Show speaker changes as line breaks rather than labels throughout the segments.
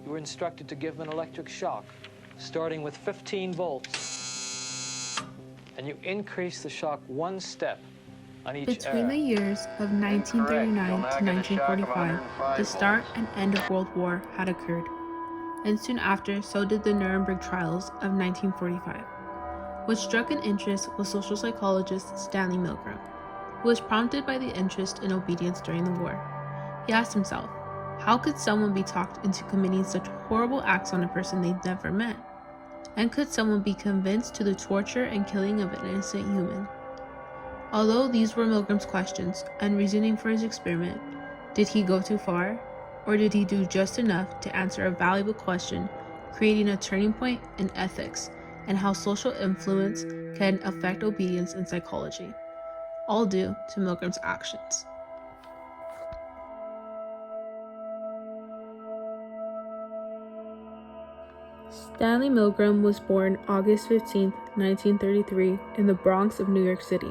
you were instructed to give him an electric shock, starting with 15 volts. And you increase the shock 1 step on each
Between the years of 1939 to 1945, the start and end of World War had occurred, and soon after so did the Nuremberg trials of 1945. What struck an interest was social psychologist Stanley Milgram, who was prompted by the interest in obedience during the war. He asked himself, how could someone be talked into committing such horrible acts on a person they'd never met? And could someone be convinced to the torture and killing of an innocent human? Although these were Milgram's questions and reasoning for his experiment, did he go too far? Or did he do just enough to answer a valuable question, creating a turning point in ethics and how social influence can affect obedience in psychology? All due to Milgram's actions. Stanley Milgram was born August 15, 1933, in the Bronx of New York City.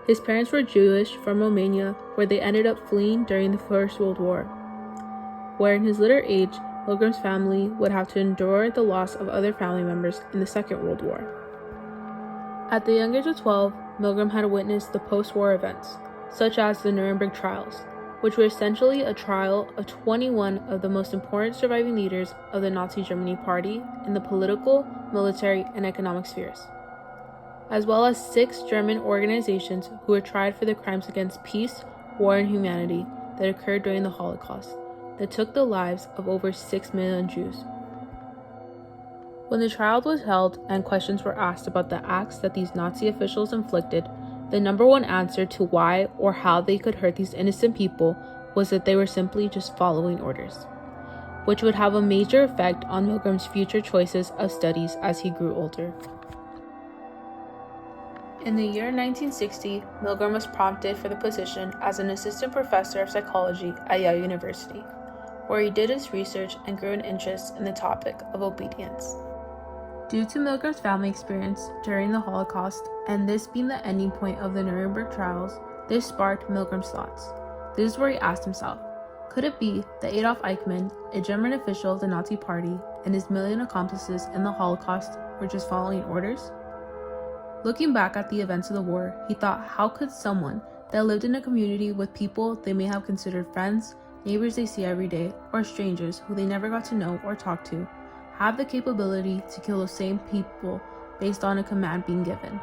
His parents were Jewish from Romania, where they ended up fleeing during the First World War, where in his later age, Milgram's family would have to endure the loss of other family members in the Second World War. At the young age of 12, Milgram had witnessed the post-war events, such as the Nuremberg trials, which were essentially a trial of 21 of the most important surviving leaders of the Nazi Germany party in the political, military, and economic spheres, as well as 6 German organizations who were tried for the crimes against peace, war, and humanity that occurred during the Holocaust, that took the lives of over 6 million Jews. When the trial was held and questions were asked about the acts that these Nazi officials inflicted, the number one answer to why or how they could hurt these innocent people was that they were simply just following orders, which would have a major effect on Milgram's future choices of studies as he grew older. In the year 1960, Milgram was prompted for the position as an assistant professor of psychology at Yale University, where he did his research and grew an interest in the topic of obedience. Due to Milgram's family experience during the Holocaust, and this being the ending point of the Nuremberg trials, this sparked Milgram's thoughts. This is where he asked himself, could it be that Adolf Eichmann, a German official of the Nazi Party, and his million accomplices in the Holocaust were just following orders? Looking back at the events of the war, he thought, how could someone that lived in a community with people they may have considered friends, neighbors they see every day, or strangers who they never got to know or talk to, have the capability to kill those same people based on a command being given?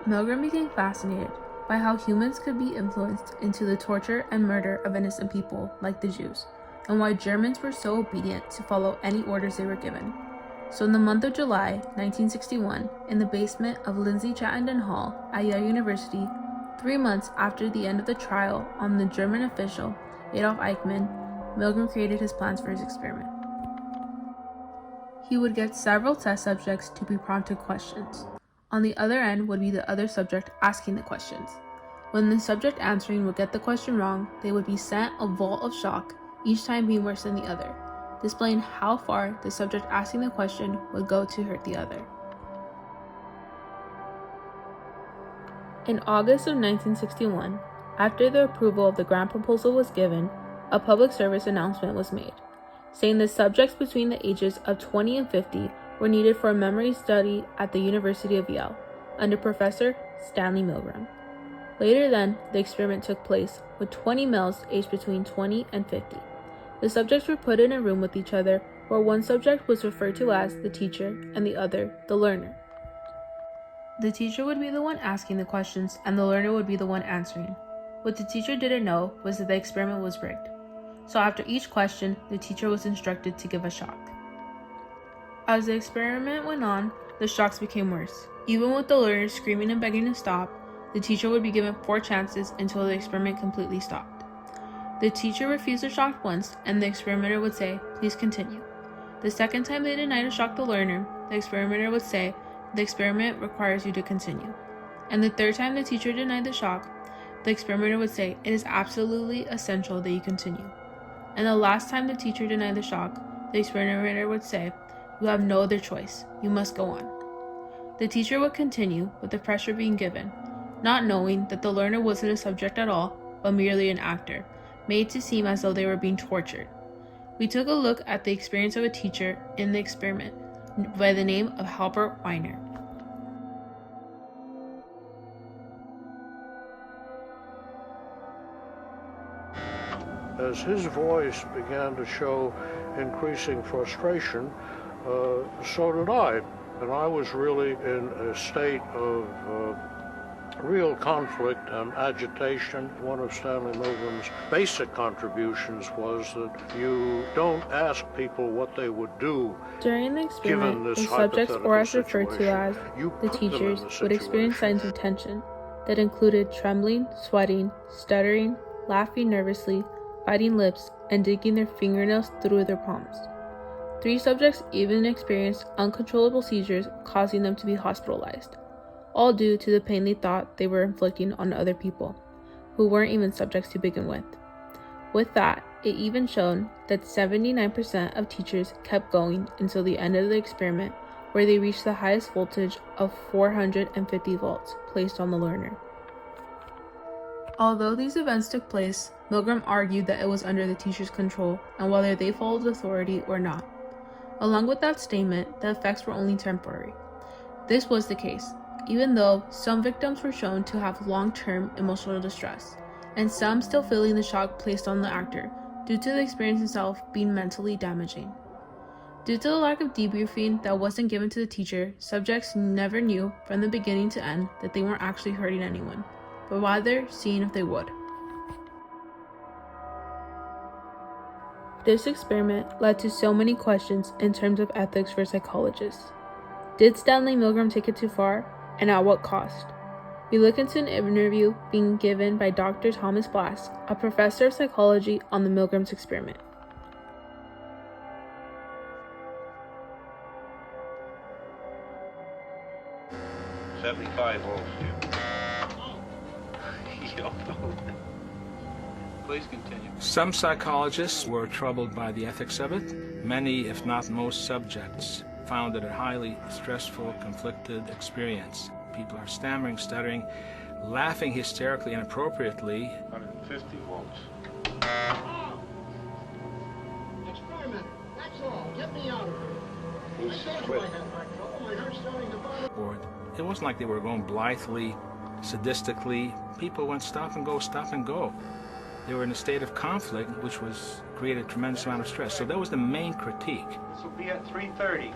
Milgram became fascinated by how humans could be influenced into the torture and murder of innocent people like the Jews, and why Germans were so obedient to follow any orders they were given. So in the month of July 1961, in the basement of Lindsay Chittenden Hall at Yale University, 3 months after the end of the trial on the German official Adolf Eichmann, Milgram created his plans for his experiment. He would get several test subjects to be prompted questions. On the other end would be the other subject asking the questions. When the subject answering would get the question wrong, they would be sent a volt of shock, each time being worse than the other, displaying how far the subject asking the question would go to hurt the other. In August of 1961, after the approval of the grant proposal was given, a public service announcement was made, saying the subjects between the ages of 20 and 50 were needed for a memory study at the University of Yale, under Professor Stanley Milgram. Later then, the experiment took place with 20 males aged between 20 and 50. The subjects were put in a room with each other, where one subject was referred to as the teacher and the other the learner. The teacher would be the one asking the questions and the learner would be the one answering. What the teacher didn't know was that the experiment was rigged. So after each question, the teacher was instructed to give a shock. As the experiment went on, the shocks became worse. Even with the learner screaming and begging to stop, the teacher would be given 4 chances until the experiment completely stopped. The teacher refused a shock once, and the experimenter would say, "Please continue." The second time they denied to shock the learner, the experimenter would say, "The experiment requires you to continue." And the third time the teacher denied the shock, the experimenter would say, "It is absolutely essential that you continue." And the last time the teacher denied the shock, the experimenter would say, "You have no other choice. You must go on." The teacher would continue with the pressure being given, not knowing that the learner wasn't a subject at all, but merely an actor, made to seem as though they were being tortured. we took a look at the experience of a teacher in the experiment by the name of Halbert Weiner.
As his voice began to show increasing frustration, so did I. And I was really in a state of real conflict and agitation. One of Stanley Milgram's basic contributions was that you don't ask people what they would do.
During the experiment, the subjects, or as referred to as the teachers, would experience signs of tension that included trembling, sweating, stuttering, laughing nervously, biting lips, and digging their fingernails through their palms. 3 subjects even experienced uncontrollable seizures, causing them to be hospitalized, all due to the pain they thought they were inflicting on other people, who weren't even subjects to begin with. With that, it even showed that 79% of teachers kept going until the end of the experiment, where they reached the highest voltage of 450 volts placed on the learner. Although these events took place, Milgram argued that it was under the teacher's control and whether they followed authority or not. Along with that statement, the effects were only temporary. This was the case, even though some victims were shown to have long-term emotional distress, and some still feeling the shock placed on the actor due to the experience itself being mentally damaging. Due to the lack of debriefing that wasn't given to the teacher, subjects never knew from the beginning to end that they weren't actually hurting anyone, but rather seeing if they would. This experiment led to so many questions in terms of ethics for psychologists. Did Stanley Milgram take it too far, and at what cost? We look into an interview being given by Dr. Thomas Blass, a professor of psychology, on the Milgrams experiment.
Please continue.
Some psychologists were troubled by the ethics of it. Many, if not most subjects, found it a highly stressful, conflicted experience. People are stammering, stuttering, laughing hysterically, inappropriately.
150 volts.
Experiment. That's all. Get me out of here. I told you I had my trouble. My heart's starting to bother.
Or it wasn't like they were going blithely, sadistically. People went stop and go, stop and go. They were in a state of conflict, which created a tremendous amount of stress. So that was the main critique.
This will be at 3:30.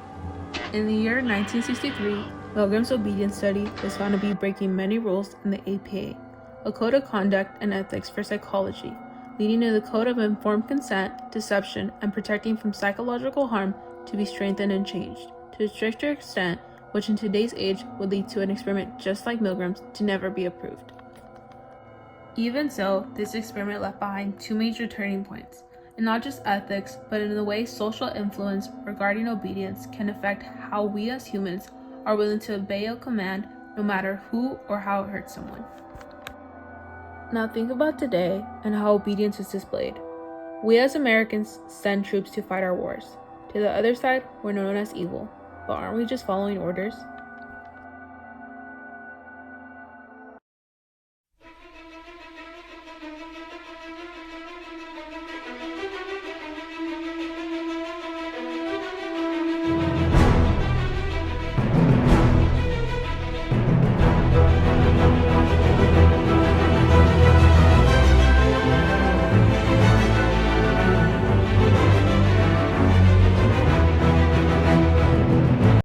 In the year 1963, Milgram's obedience study was found to be breaking many rules in the APA, a code of conduct and ethics for psychology, leading to the code of informed consent, deception, and protecting from psychological harm to be strengthened and changed, to a stricter extent, which in today's age would lead to an experiment just like Milgram's to never be approved. Even so, this experiment left behind 2 major turning points, and not just ethics, but in the way social influence regarding obedience can affect how we as humans are willing to obey a command no matter who or how it hurts someone. Now think about today and how obedience is displayed. We as Americans send troops to fight our wars. To the other side, we're known as evil, but aren't we just following orders?